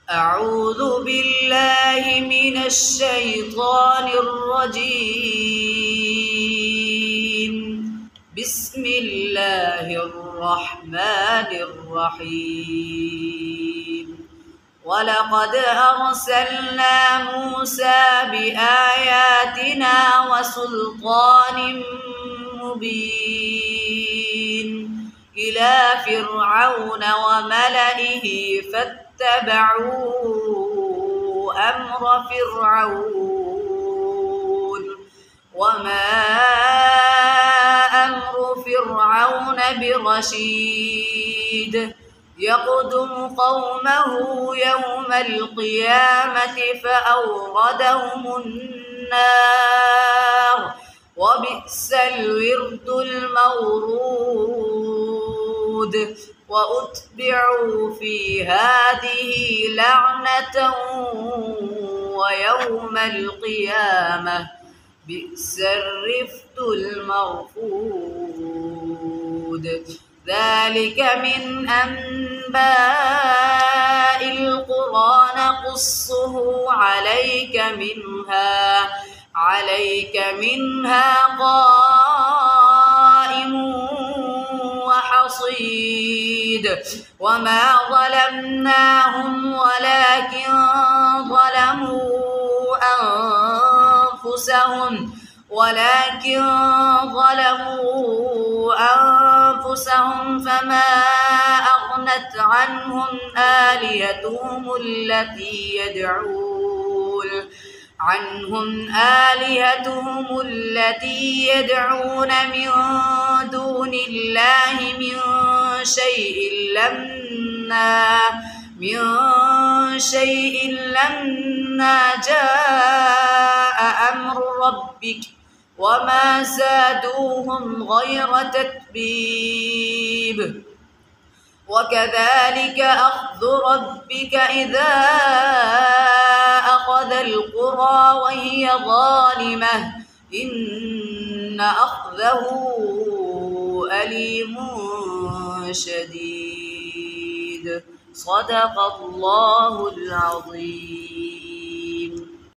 أعوذ بالله من الشيطان الرجيم. بسم الله الرحمن الرحيم. ولقد أرسلنا موسى بآياتنا وسلطان مبين إلى فرعون وملئه فاتبعوا أمر فرعون وما أمر فرعون برشيد يقدم قومه يوم القيامة فأوردهم النار وبئس الورد المورود وأتبعوا في هذه لعنة ويوم القيامة بئس الرفد المرفود. ذلك من أنباء القرى نقصه عليك منها قائم وحصيد. وما ظلمناهم ولكن ظلموا أنفسهم فما أغنت عنهم آلهتهم التي يدعون من دون الله من شيء لما جاء أمر ربك وما زادوهم غير تتبيب. وكذلك أخذ ربك إذا أخذ القرى وهي ظالمة إن أخذه أليم شديد. صدق الله العظيم.